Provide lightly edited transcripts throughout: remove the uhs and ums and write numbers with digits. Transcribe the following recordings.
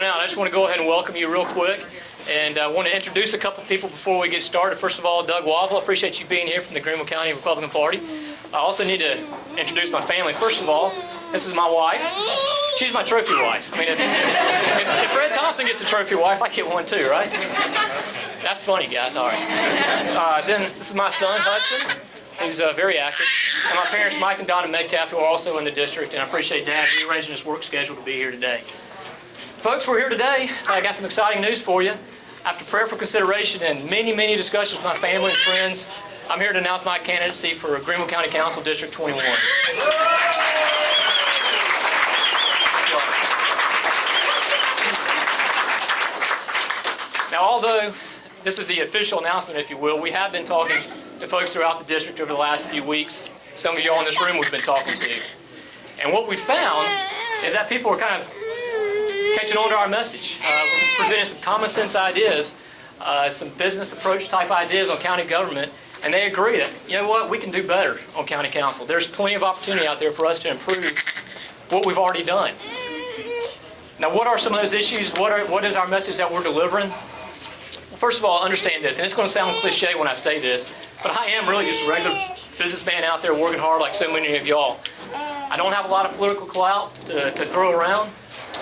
Now, I just want to go ahead and welcome you real quick, and I want to introduce a couple people before we get started. First of all, Doug Wavel, I appreciate you being here from the Greenville County Republican Party. I also need to introduce my family. First of all, this is my wife. She's my trophy wife. I mean, if Fred Thompson gets a trophy wife, I get one too, right? That's funny, guys. All right. Then this is my son, Hudson. He's very active. And my parents, Mike and Donna Medcalf, who are also in the district, and I appreciate Dad rearranging his work schedule to be here today. Folks, we're here today. I got some exciting news for you. After prayerful consideration and many discussions with my family and friends, I'm here to announce my candidacy for Greenville County Council District 21. Now, although this is the official announcement, if you will, we have been talking to folks throughout the district over the last few weeks. Some of you all in this room we've been talking to. And what we found is that people are kind of catching on to our message. We're presenting some common sense ideas, some business approach type ideas on county government, and they agree that, you know what, we can do better on county council. There's plenty of opportunity out there for us to improve what we've already done. Now, what are some of those issues? What is our message that we're delivering? Well, first of all, understand this, and it's going to sound cliche when I say this, but I am really just a regular businessman out there working hard like so many of y'all. I don't have a lot of political clout to throw around,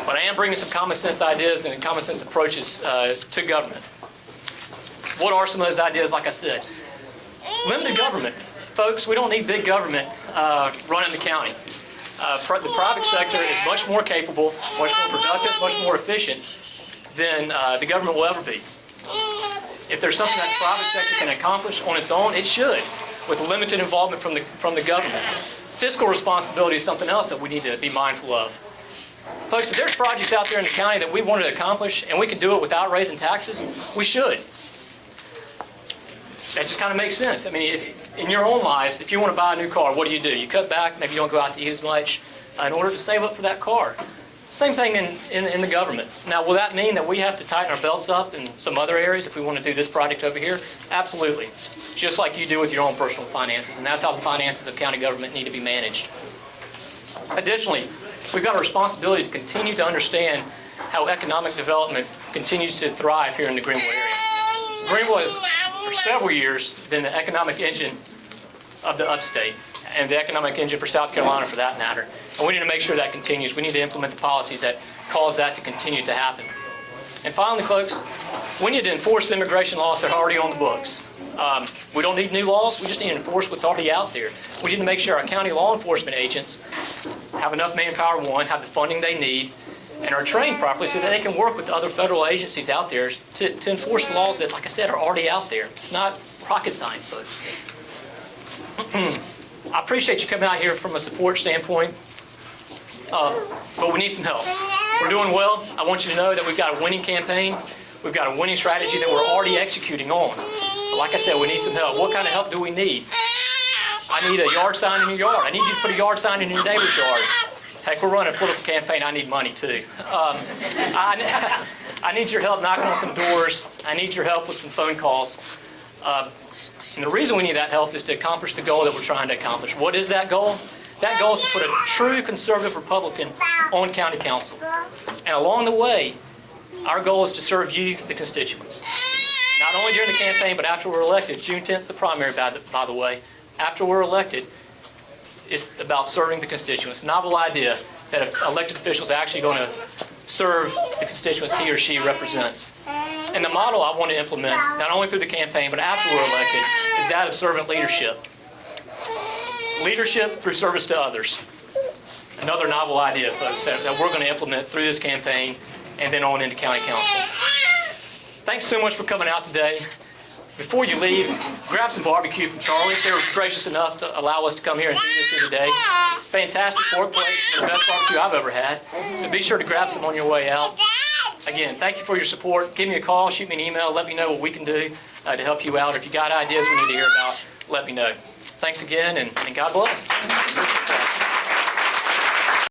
but I am bringing some common sense ideas and common sense approaches to government. What are some of those ideas, like I said? Limited government. Folks, we don't need big government running the county. The private sector is much more capable, much more productive, much more efficient than the government will ever be. If there's something that the private sector can accomplish on its own, it should, with limited involvement from the government. Fiscal responsibility is something else that we need to be mindful of. Folks, if there's projects out there in the county that we want to accomplish and we can do it without raising taxes, we should. That just kind of makes sense. I mean, in your own lives, if you want to buy a new car, what do? You cut back, maybe you don't go out to eat as much in order to save up for that car. Same thing in the government. Now, will that mean that we have to tighten our belts up in some other areas if we want to do this project over here? Absolutely. Just like you do with your own personal finances, and that's how the finances of county government need to be managed. Additionally, we've got a responsibility to continue to understand how economic development continues to thrive here in the Greenville area. Greenville has, for several years, been the economic engine of the upstate, and the economic engine for South Carolina, for that matter. And we need to make sure that continues. We need to implement the policies that cause that to continue to happen. And finally, folks, we need to enforce immigration laws that are already on the books. We don't need new laws. We just need to enforce what's already out there. We need to make sure our county law enforcement agents have enough manpower, have the funding they need, and are trained properly so that they can work with the other federal agencies out there to enforce the laws that, like I said, are already out there. It's not rocket science, folks. I appreciate you coming out here from a support standpoint, but we need some help. We're doing well. I want you to know that we've got a winning campaign. We've got a winning strategy that we're already executing on. But like I said, we need some help. What kind of help do we need? I need a yard sign in your yard. I need you to put a yard sign in your neighbor's yard. Heck, we're running a political campaign. I need money, too. I need your help knocking on some doors. I need your help with some phone calls. And the reason we need that help is to accomplish the goal that we're trying to accomplish. What is that goal? That goal is to put a true conservative Republican on county council. And along the way, our goal is to serve you, the constituents. Not only during the campaign, but after we're elected. June 10th is the primary, by the way. After we're elected, it's about serving the constituents. Novel idea that elected officials are actually going to serve the constituents he or she represents. And the model I want to implement, not only through the campaign, but after we're elected, is that of servant leadership. Leadership through service to others. Another novel idea, folks, that we're going to implement through this campaign and then on into county council. Thanks so much for coming out today. Before you leave, grab some barbecue from Charlie's. They were gracious enough to allow us to come here and do this here today. It's fantastic pork plates, the best barbecue I've ever had. So be sure to grab some on your way out. Again, thank you for your support. Give me a call, shoot me an email, let me know what we can do to help you out. If you got ideas we need to hear about, let me know. Thanks again, and God bless.